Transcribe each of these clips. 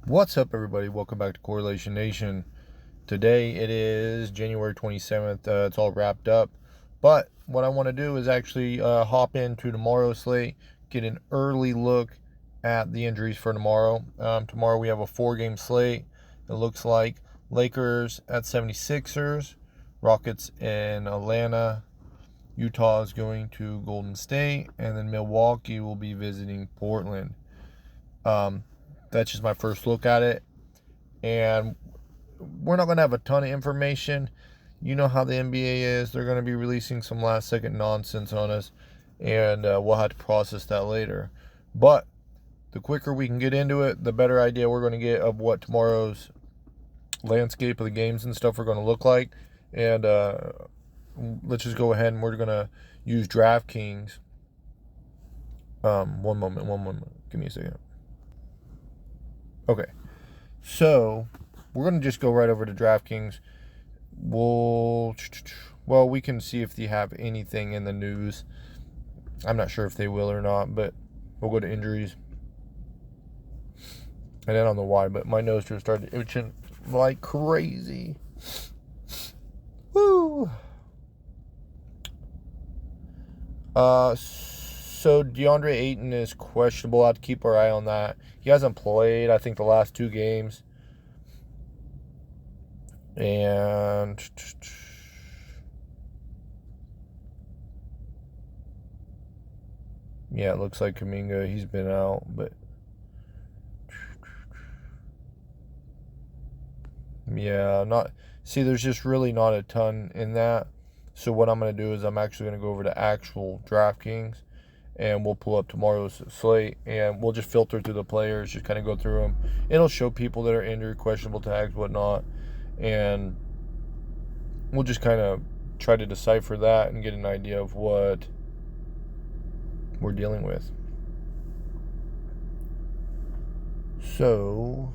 What's up, everybody? Welcome back to Correlation Nation. Today it is January 27th. It's all wrapped up. But what I want to do is actually hop into tomorrow's slate, get an early look at the injuries for tomorrow. Tomorrow we have a 4-game slate. It looks like Lakers at 76ers, Rockets in Atlanta, Utah is going to Golden State, and then Milwaukee will be visiting Portland. That's just my first look at it. And we're not going to have a ton of information. You know how the NBA is. They're going to be releasing some last-second nonsense on us, and we'll have to process that later. But the quicker we can get into it, the better idea we're going to get of what tomorrow's landscape of the games and stuff are going to look like. And let's just go ahead and we're going to use DraftKings. One moment. Give me a second. Okay, so we're going to just go right over to DraftKings. We can see if they have anything in the news. I'm not sure if they will or not, but we'll go to injuries. And I don't know why, but my nose just started itching like crazy. Woo! So DeAndre Ayton is questionable. I have to keep our eye on that. He hasn't played, I think, the last 2 games. And yeah, it looks like Kuminga, he's been out, but yeah, there's just really not a ton in that. So what I'm going to do is I'm actually going to go over to actual DraftKings, and we'll pull up tomorrow's slate, and we'll just filter through the players, just kind of go through them. It'll show people that are injured, questionable tags, whatnot, and we'll just kind of try to decipher that and get an idea of what we're dealing with. So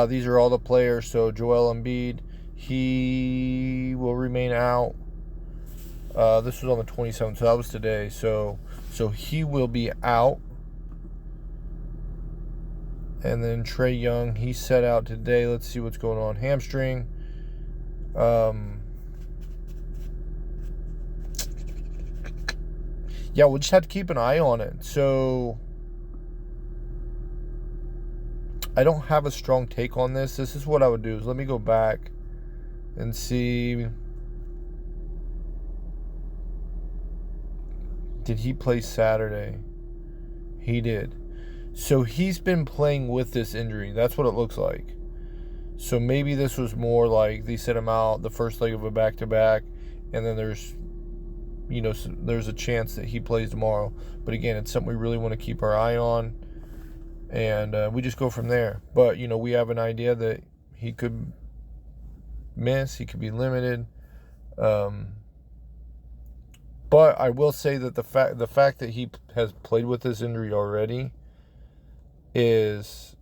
these are all the players. So Joel Embiid, he will remain out. This was on the 27th, so that was today. So he will be out. And then Trae Young, he's set out today. Let's see what's going on. Hamstring. Yeah, we'll just have to keep an eye on it. So I don't have a strong take on this. This is what I would do. Is let me go back and see. Did he play Saturday? He did. So he's been playing with this injury. That's what it looks like. So maybe this was more like they set him out the first leg of a back-to-back, and then there's a chance that he plays tomorrow. But again, it's something we really want to keep our eye on, and we just go from there. But we have an idea that he could miss, he could be limited. But I will say that the fact that he has played with this injury already it's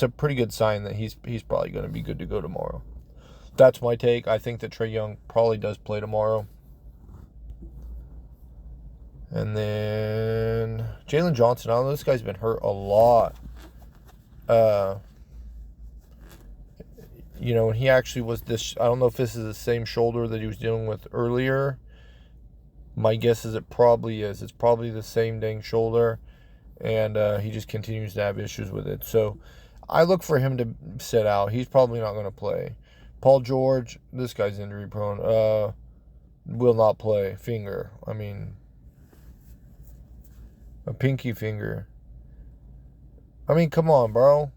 a pretty good sign that he's probably going to be good to go tomorrow. That's my take. I think that Trae Young probably does play tomorrow. And then Jalen Johnson, I don't know, this guy's been hurt a lot. And he actually was this, I don't know if this is the same shoulder that he was dealing with earlier. My guess is it probably is. It's probably the same dang shoulder. And he just continues to have issues with it. So I look for him to sit out. He's probably not going to play. Paul George, this guy's injury prone, will not play. Finger. I mean, a pinky finger. I mean, come on, bro.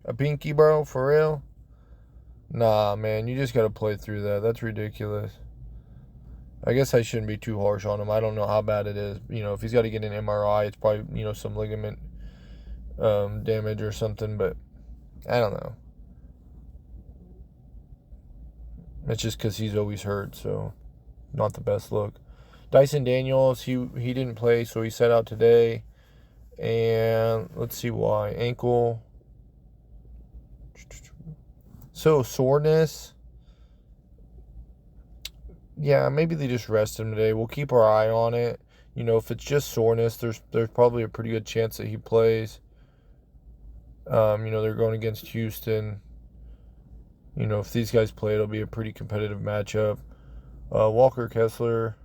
A pinky, bro? For real? Nah, man, you just got to play through that. That's ridiculous. I guess I shouldn't be too harsh on him. I don't know how bad it is. If he's got to get an MRI, it's probably, some ligament damage or something, but I don't know. It's just because he's always hurt, so not the best look. Dyson Daniels, he didn't play, so he set out today. And let's see why. Ankle. So soreness. yeah, maybe they just rest him today. We'll keep our eye on it. You know, if it's just soreness, there's probably a pretty good chance that he plays. You know, they're going against Houston. You know, if these guys play, it'll be a pretty competitive matchup. Walker Kessler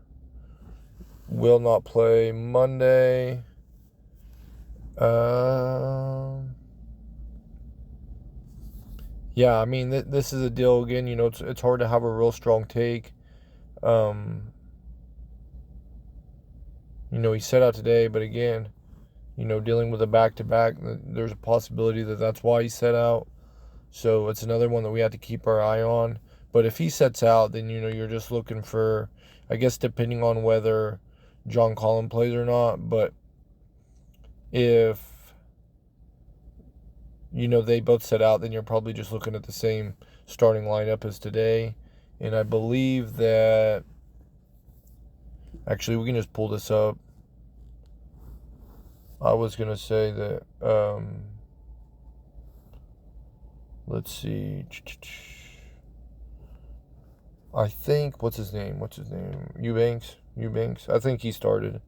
will not play Monday. Yeah, I mean, this is a deal again. You know, it's hard to have a real strong take. You know, he set out today, but again, you know, dealing with a back-to-back, there's a possibility that that's why he set out. So it's another one that we have to keep our eye on. But if he sets out, then, you know, you're just looking for, I guess, depending on whether John Collins plays or not. But if, you know, they both set out, then you're probably just looking at the same starting lineup as today. And I believe that, actually, we can just pull this up. I was going to say that, let's see. I think, what's his name? Eubanks. I think he started.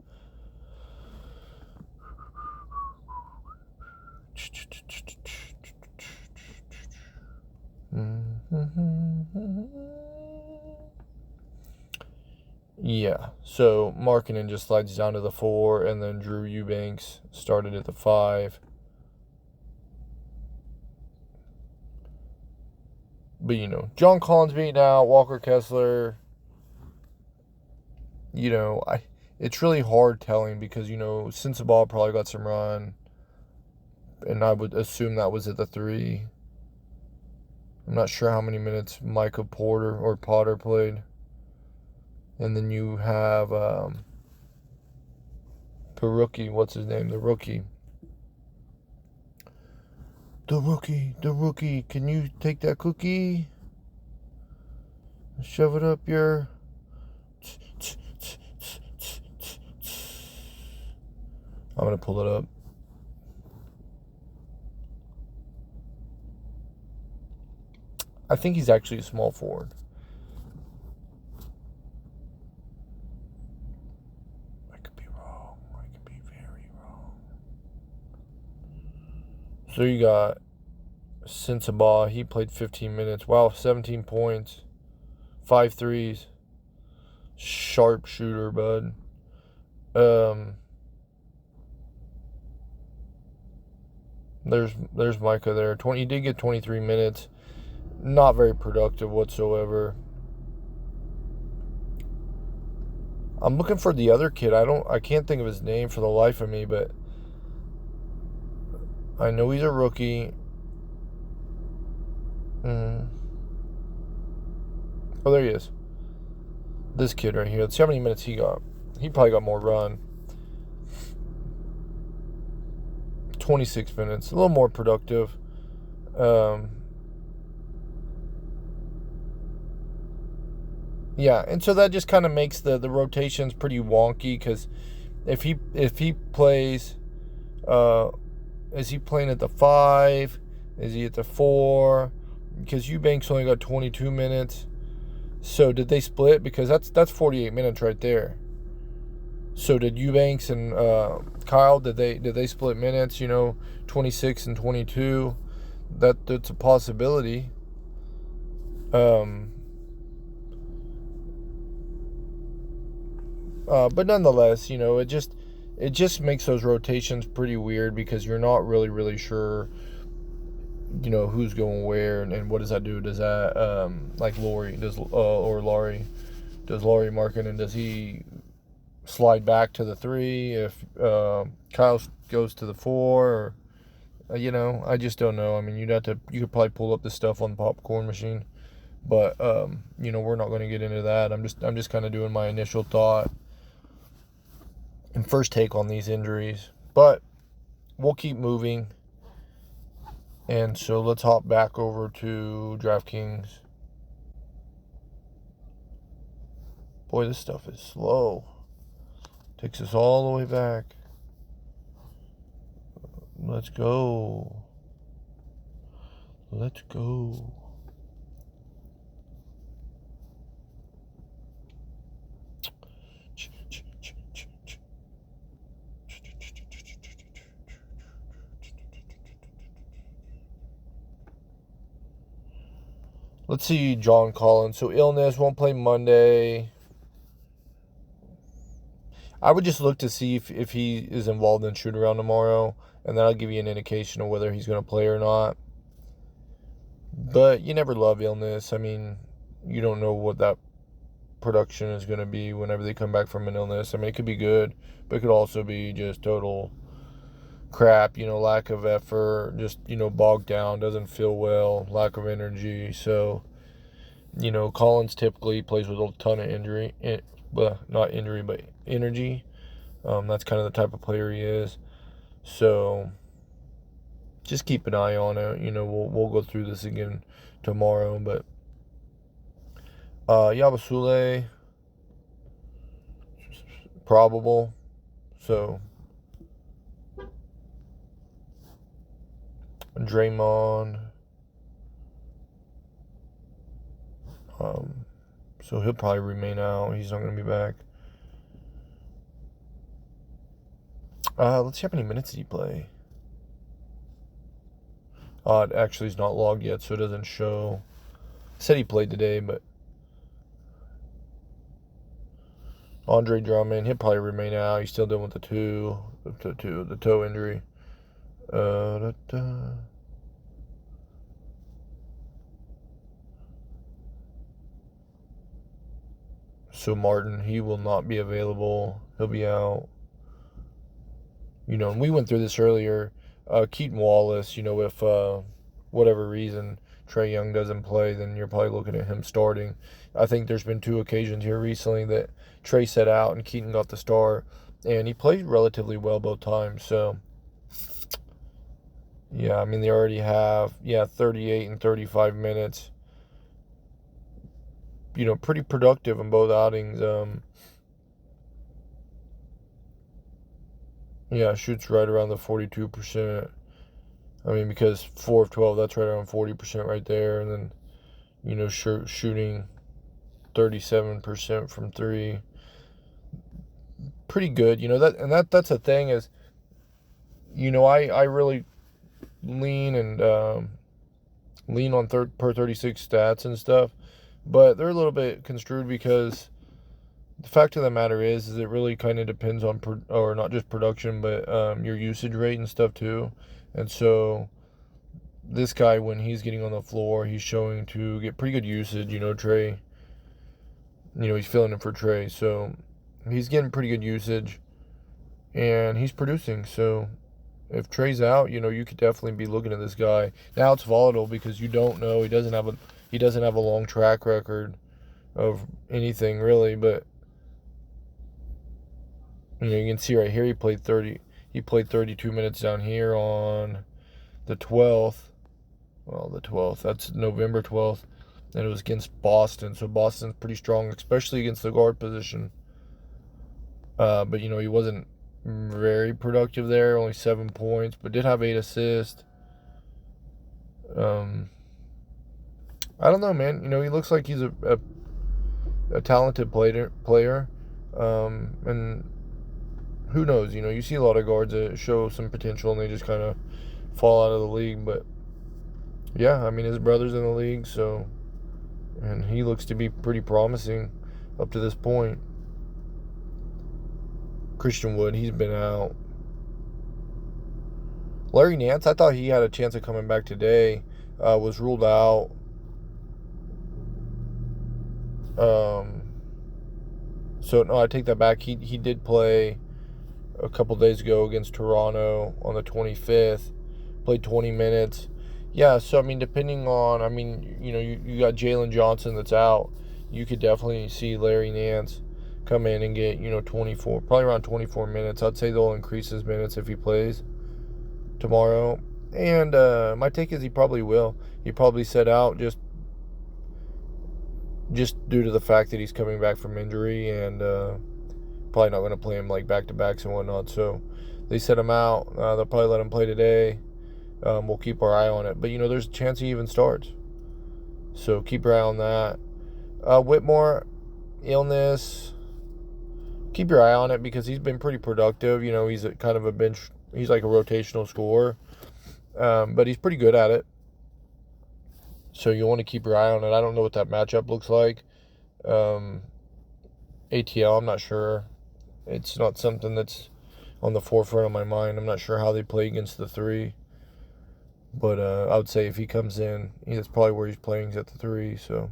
Yeah, so Markkanen just slides down to the 4, and then Drew Eubanks started at the 5. But, you know, John Collins being out, Walker Kessler, you know, it's really hard telling because, you know, Sensabaugh probably got some run, and I would assume that was at the 3. I'm not sure how many minutes Micah Potter played. And then you have the rookie, what's his name? The rookie. Can you take that cookie? Shove it up your... I'm going to pull it up. I think he's actually a small forward. I could be wrong. I could be very wrong. So you got Sensabaugh. He played 15 minutes. Wow, 17 points. 5 threes. Sharp shooter, bud. There's Micah there. He did get 23 minutes. Not very productive whatsoever. I'm looking for the other kid. I can't think of his name for the life of me, but I know he's a rookie. Oh, there he is. This kid right here. Let's see how many minutes he got. He probably got more run. 26 minutes. A little more productive. Yeah, and so that just kind of makes the rotations pretty wonky because if he plays, is he playing at the 5? Is he at the 4? Because Eubanks only got 22 minutes. So did they split? Because that's 48 minutes right there. So did Eubanks and Kyle, did they split minutes? You know, 26 and 22. That's a possibility. But nonetheless, you know, it just makes those rotations pretty weird because you're not really sure, you know, who's going where and what does that do? Does that like Laurie does Laurie Markkanen, does he slide back to the 3 if Kyle goes to the 4? Or, you know, I just don't know. I mean, you could probably pull up this stuff on the popcorn machine, but you know, we're not going to get into that. I'm just kind of doing my initial thought and first take on these injuries, but we'll keep moving. And so let's hop back over to DraftKings. Boy, this stuff is slow. Takes us all the way back. Let's go. Let's see, John Collins. So illness, won't play Monday. I would just look to see if he is involved in shoot around tomorrow, and that'll give you an indication of whether he's going to play or not. But you never love illness. I mean, you don't know what that production is going to be whenever they come back from an illness. I mean, it could be good, but it could also be just total crap, lack of effort, just, bogged down, doesn't feel well, lack of energy. So, Collins typically plays with a ton of injury, well, not injury, but energy. That's kind of the type of player he is. So, just keep an eye on it. We'll go through this again tomorrow, but Yabusele, probable. So Draymond, so he'll probably remain out. He's not going to be back. Let's see how many minutes did he play. It actually is not logged yet, so it doesn't show. It said he played today, but Andre Drummond, he'll probably remain out. He's still dealing with the toe injury. So Martin, he will not be available. He'll be out. And we went through this earlier. Keaton Wallace, if whatever reason Trae Young doesn't play, then you're probably looking at him starting. I think there's been 2 occasions here recently that Trae set out and Keaton got the start, and he played relatively well both times. So, yeah, I mean, they already have, 38 and 35 minutes. Pretty productive in both outings. Shoots right around the 42%. I mean, because 4 of 12, that's right around 40% right there. And then, shooting 37% from 3. Pretty good. That's the thing is, I really lean on per 36 stats and stuff, but they're a little bit construed because the fact of the matter is it really kind of depends on, or not just production, but your usage rate and stuff too. And so this guy, when he's getting on the floor, he's showing to get pretty good usage. Trae, he's filling in for Trae. So he's getting pretty good usage, and he's producing. So if Trae's out, you could definitely be looking at this guy. Now it's volatile because you don't know. He doesn't have a long track record of anything really, but you can see right here he played 32 minutes down here on the 12th. Well, the 12th, that's November 12th, and it was against Boston. So Boston's pretty strong, especially against the guard position. But he wasn't very productive there, only 7 points, but did have 8 assists. I don't know, man. He looks like he's a talented player. And who knows? You see a lot of guards that show some potential and they just kind of fall out of the league. But yeah, I mean, his brother's in the league, and he looks to be pretty promising up to this point. Christian Wood, he's been out. Larry Nance, I thought he had a chance of coming back today. Was ruled out. So no, I take that back. He did play a couple days ago against Toronto on the 25th. Played 20 minutes. Yeah, so I mean, depending on, you got Jalen Johnson that's out. You could definitely see Larry Nance come in and get, 24, probably around 24 minutes. I'd say they'll increase his minutes if he plays tomorrow. And my take is he probably will. He probably set out just due to the fact that he's coming back from injury and probably not going to play him like back-to-backs and whatnot. So they set him out. They'll probably let him play today. We'll keep our eye on it. But, there's a chance he even starts. So keep your eye on that. Whitmore, illness. Keep your eye on it because he's been pretty productive. He's kind of a bench. He's like a rotational scorer. But he's pretty good at it. So you want to keep your eye on it. I don't know what that matchup looks like. ATL, I'm not sure. It's not something that's on the forefront of my mind. I'm not sure how they play against the 3. But I would say if he comes in, that's probably where he's playing, is at the 3. So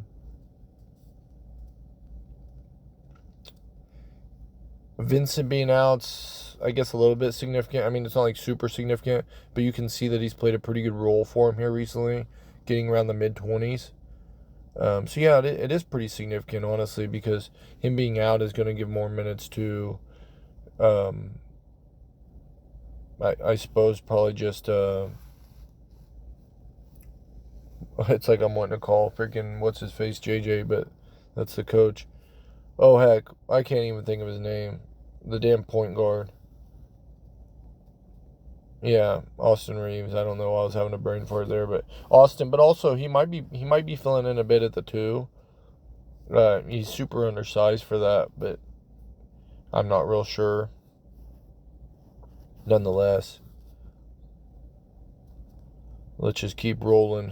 Vincent being out's, I guess, a little bit significant. I mean, it's not like super significant, but you can see that he's played a pretty good role for him here recently, getting around the mid-20s. So yeah, it is pretty significant, honestly, because him being out is going to give more minutes to, I suppose, probably just, it's like I'm wanting to call freaking, what's his face, JJ, but that's the coach. Oh, heck, I can't even think of his name. The damn point guard. Yeah, Austin Reeves. I don't know. I was having a brain fart there, but Austin. But also, he might be filling in a bit at the 2. He's super undersized for that, but I'm not real sure. Nonetheless, let's just keep rolling.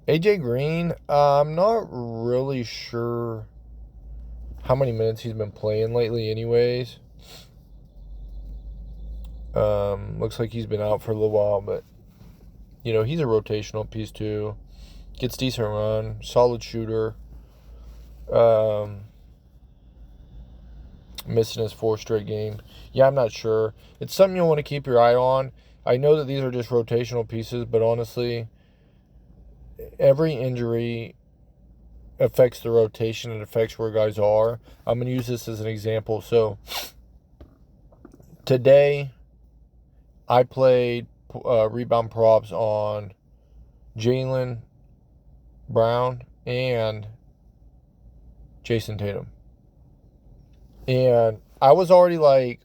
AJ Green, I'm not really sure how many minutes he's been playing lately anyways. Looks like he's been out for a little while, but, he's a rotational piece too. Gets decent run, solid shooter. Missing his 4th straight game. Yeah, I'm not sure. It's something you'll want to keep your eye on. I know that these are just rotational pieces, but honestly, every injury affects the rotation. It affects where guys are. I'm going to use this as an example. So, today, I played rebound props on Jaylen Brown and Jason Tatum. And I was already like,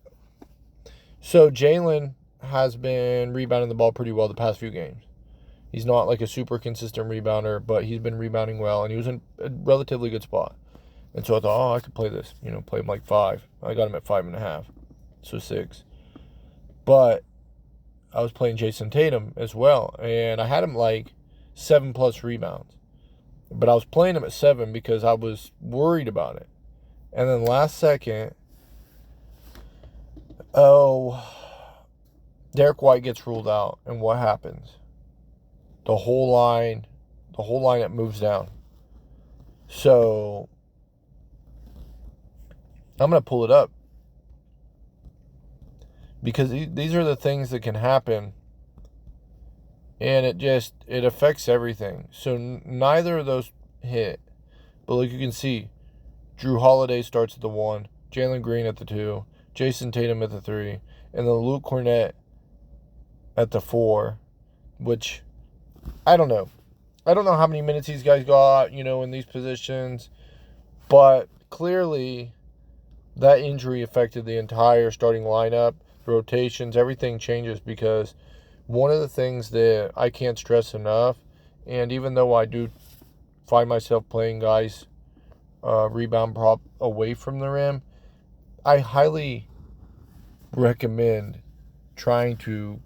so Jaylen has been rebounding the ball pretty well the past few games. He's not like a super consistent rebounder, but he's been rebounding well, and he was in a relatively good spot. And so I thought, I could play this, play him like 5. I got him at 5.5, so 6. But I was playing Jason Tatum as well, and I had him like 7+ rebounds. But I was playing him at 7 because I was worried about it. And then last second, Derek White gets ruled out, and what happens? The whole line that moves down. So I'm going to pull it up, because these are the things that can happen, and it affects everything. So neither of those hit, but like you can see, Drew Holiday starts at the 1, Jalen Green at the 2, Jason Tatum at the 3, and then Luke Kornet at the 4, which I don't know. I don't know how many minutes these guys got, in these positions, but clearly that injury affected the entire starting lineup, the rotations, everything changes, because one of the things that I can't stress enough, and even though I do find myself playing guys rebound prop away from the rim, I highly recommend trying to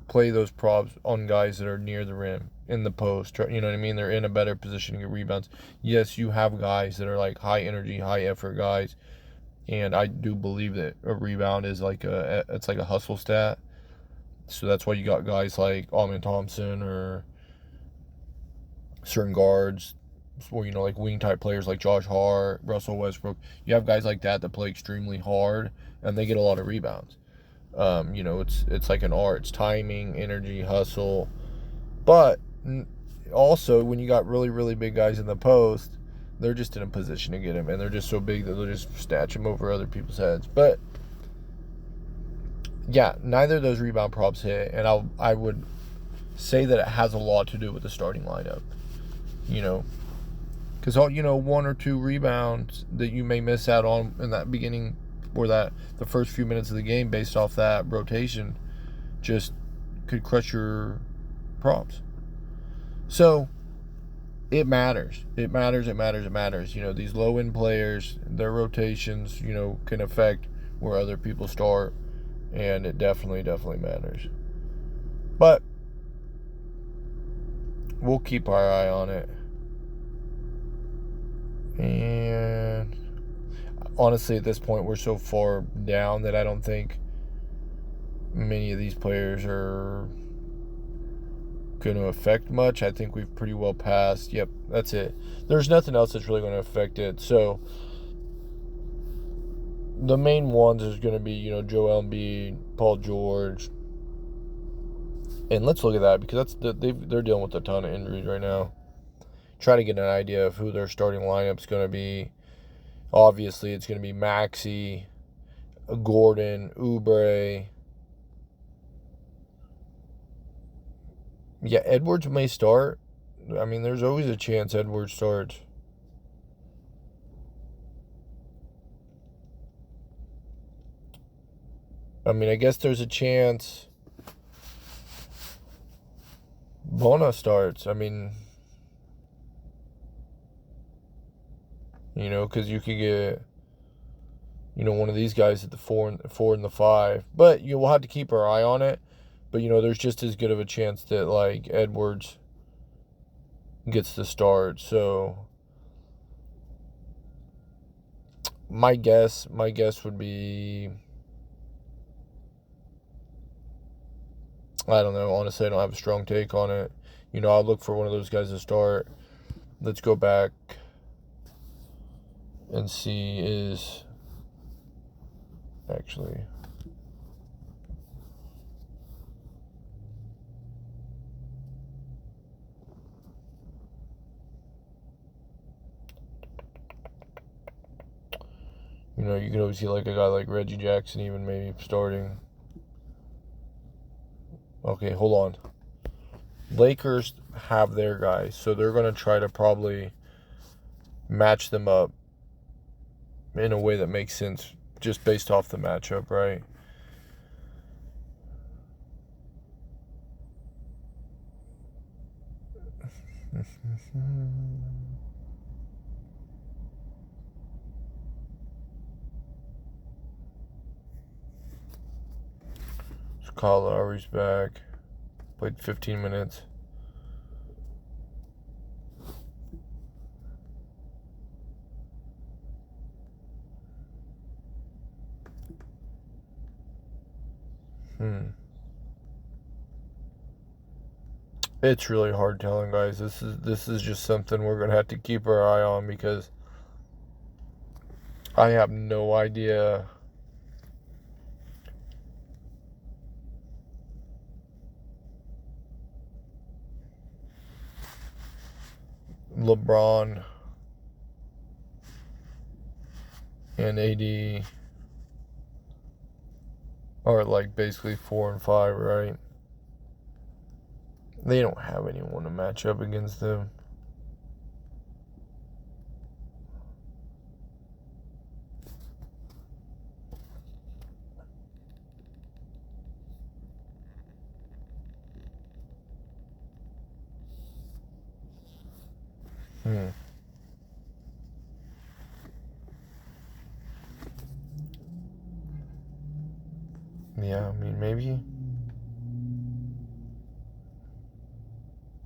play those props on guys that are near the rim, in the post. You know what I mean? They're in a better position to get rebounds. Yes, you have guys that are like high energy, high effort guys, and I do believe that a rebound is like it's like a hustle stat. So that's why you got guys like Amen Thompson or certain guards, or like wing type players like Josh Hart, Russell Westbrook. You have guys like that play extremely hard, and they get a lot of rebounds. It's like an art. It's timing, energy, hustle. But also, when you got really, really big guys in the post, they're just in a position to get him, and they're just so big that they'll just snatch him over other people's heads. But yeah, neither of those rebound props hit, and I would say that it has a lot to do with the starting lineup. Because 1 or 2 rebounds that you may miss out on in that beginning, or the first few minutes of the game, based off that rotation, just could crush your props. So it matters. It matters. It matters. It matters. These low end players, their rotations, can affect where other people start, and it definitely matters. But we'll keep our eye on it. And honestly, at this point, we're so far down that I don't think many of these players are going to affect much. I think we've pretty well passed. Yep, that's it. There's nothing else that's really going to affect it. So the main ones is going to be, Joel Embiid, Paul George. And let's look at that, because they're dealing with a ton of injuries right now. Try to get an idea of who their starting lineup's going to be. Obviously, it's going to be Maxey, Gordon, Oubre. Yeah, Edwards may start. I mean, there's always a chance Edwards starts. I mean, I guess there's a chance Bona starts. I mean, because you could get, one of these guys at the 4 and the 5. But we'll have to keep our eye on it. But, there's just as good of a chance that, like, Edwards gets the start. So my guess would be, I don't know. Honestly, I don't have a strong take on it. I'll look for one of those guys to start. Let's go back and see is actually. You can always see like a guy like Reggie Jackson even maybe starting. Okay, hold on. Lakers have their guys, so they're going to try to probably match them up in a way that makes sense just based off the matchup, right? So Kyle Lowry's back. Played 15 minutes. It's really hard telling, guys. This is just something we're gonna have to keep our eye on, because I have no idea LeBron and AD are like basically 4 and 5, right? They don't have anyone to match up against them. Yeah, I mean, maybe.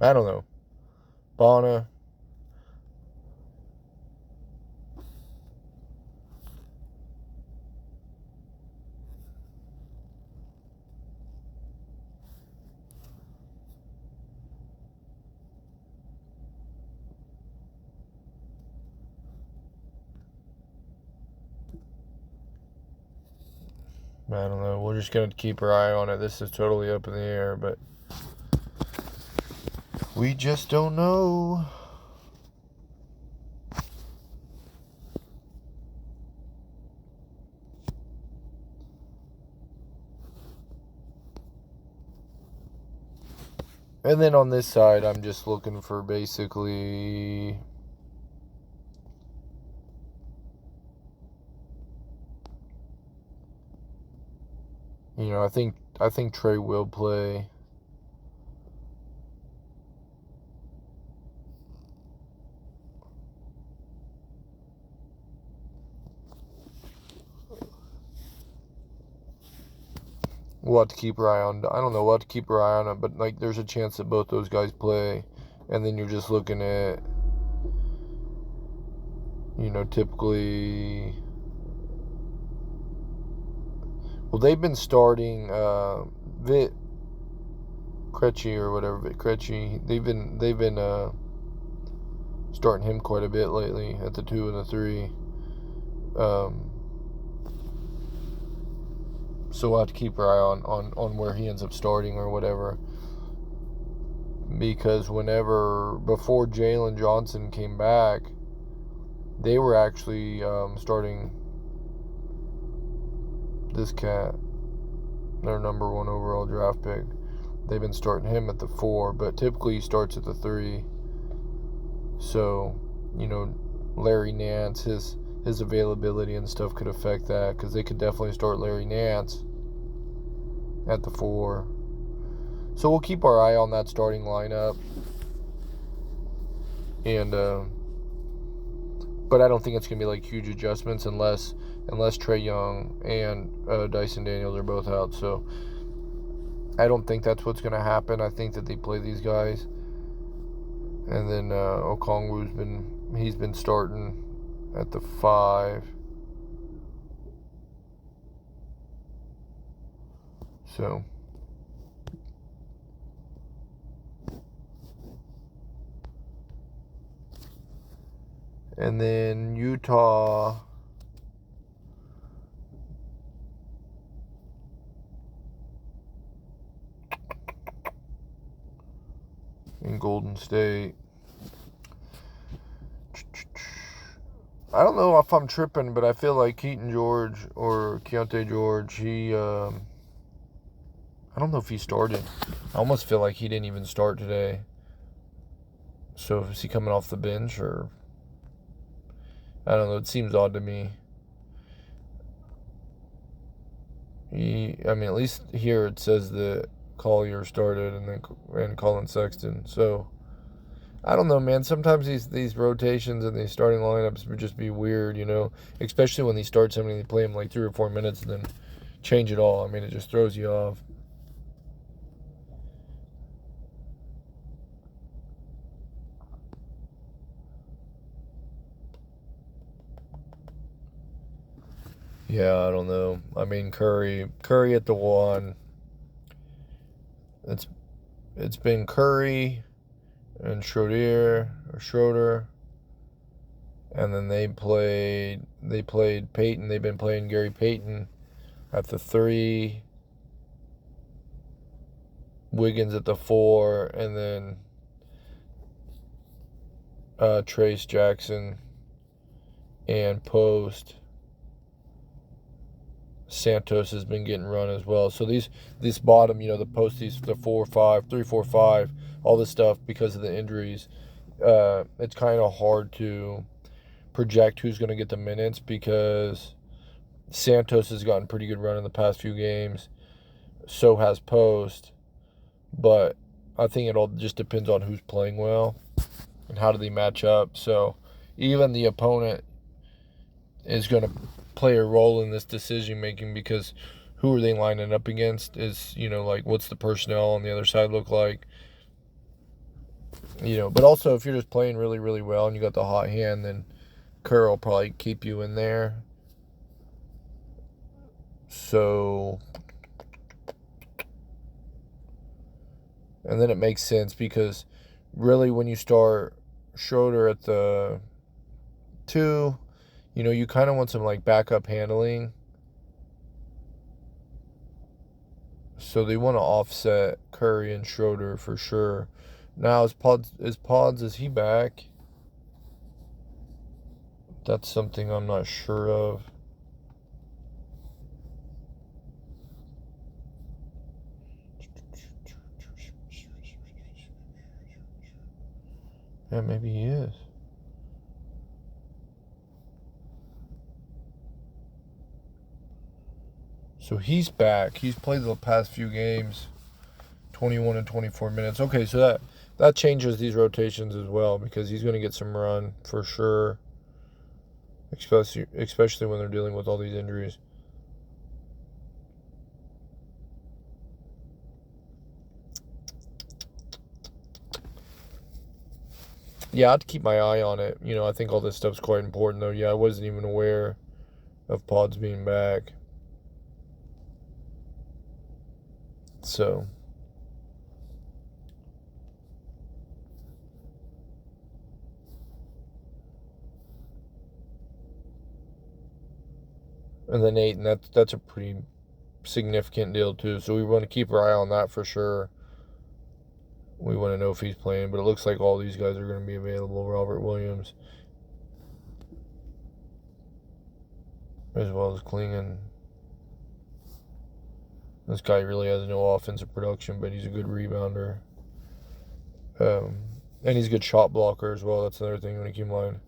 I don't know. Bona. I don't know. We're just going to keep our eye on it. This is totally up in the air, but we just don't know. And then on this side, I'm just looking for basically, I think Trey will play. we'll have to keep our eye on. I don't know. We'll have to keep our eye on it, but like, there's a chance that both those guys play, and then you're just looking at, typically. Well, they've been starting Vit Krejci or whatever, Vit Krejci. They've been starting him quite a bit lately at the 2 and the 3. So we'll have to keep our eye on where he ends up starting or whatever. Because before Jalen Johnson came back, they were actually starting this cat, their number 1 overall draft pick. They've been starting him at the 4, but typically he starts at the 3. So, Larry Nance, his availability and stuff could affect that, because they could definitely start Larry Nance at the 4. So we'll keep our eye on that starting lineup. And but I don't think it's gonna be like huge adjustments unless Trae Young and Dyson Daniels are both out. So I don't think that's what's gonna happen. I think that they play these guys, and then he's been starting at the 5. So and then Utah, and Golden State. I don't know if I'm tripping, but I feel like Keaton George or Keontae George, I don't know if he started. I almost feel like he didn't even start today. So is he coming off the bench, or I don't know. It seems odd to me. At least here it says that Collier started and Colin Sexton. So I don't know, man. Sometimes these rotations and these starting lineups would just be weird, especially when they start somebody and they play him like 3 or 4 minutes and then change it all. It just throws you off. Yeah, I don't know. Curry at the 1. It's been Curry and Schroeder, and then they played Payton. They've been playing Gary Payton at the 3, Wiggins at the 4, and then Trace Jackson and Post. Santos has been getting run as well. So this bottom, the Post, the 4-5, 3-4-5, all this stuff, because of the injuries, it's kind of hard to project who's going to get the minutes, because Santos has gotten pretty good run in the past few games. So has Post. But I think it all just depends on who's playing well and how do they match up. So even the opponent is going to play a role in this decision making, because who are they lining up against is, like, what's the personnel on the other side look like, but also if you're just playing really, really well and you got the hot hand, then Kerr will probably keep you in there. So, and then it makes sense, because really when you start Schroeder at the 2, you kind of want some like backup handling. So they want to offset Curry and Schroeder for sure. Now is he back? That's something I'm not sure of. Yeah, maybe he is. So he's back. He's played the past few games, 21 and 24 minutes. Okay, so that changes these rotations as well, because he's going to get some run for sure, especially when they're dealing with all these injuries. yeah, I have to keep my eye on it. I think all this stuff's quite important, though. Yeah, I wasn't even aware of pods being back. So, and then Nate, and that's a pretty significant deal too. So we want to keep our eye on that for sure. We want to know if he's playing, but it looks like all these guys are going to be available. Robert Williams, as well as Klingon. This guy really has no offensive production, but he's a good rebounder. And he's a good shot blocker as well. That's another thing you want to keep in mind.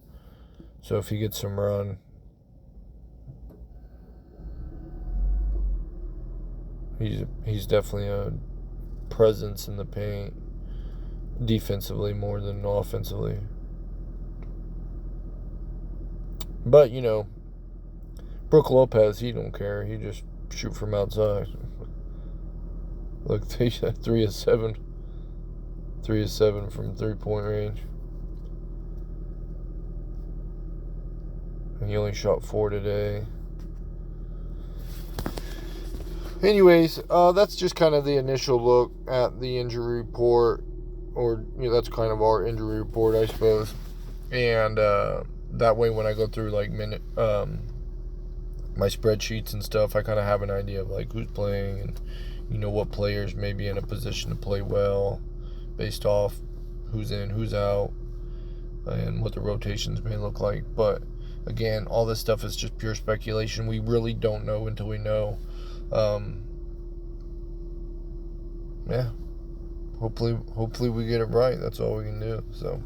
So if he gets some run, he's definitely a presence in the paint, defensively more than offensively. But Brook Lopez, he don't care. He just shoot from outside. Look, they shot 3 of 7. 3 of 7 from 3-point range. And he only shot 4 today. Anyways, that's just kind of the initial look at the injury report. Or, that's kind of our injury report, I suppose. And that way when I go through, like, my spreadsheets and stuff, I kind of have an idea of, like, who's playing and, what players may be in a position to play well based off who's in, who's out, and what the rotations may look like. But, again, all this stuff is just pure speculation. We really don't know until we know. Yeah. Hopefully we get it right. That's all we can do. So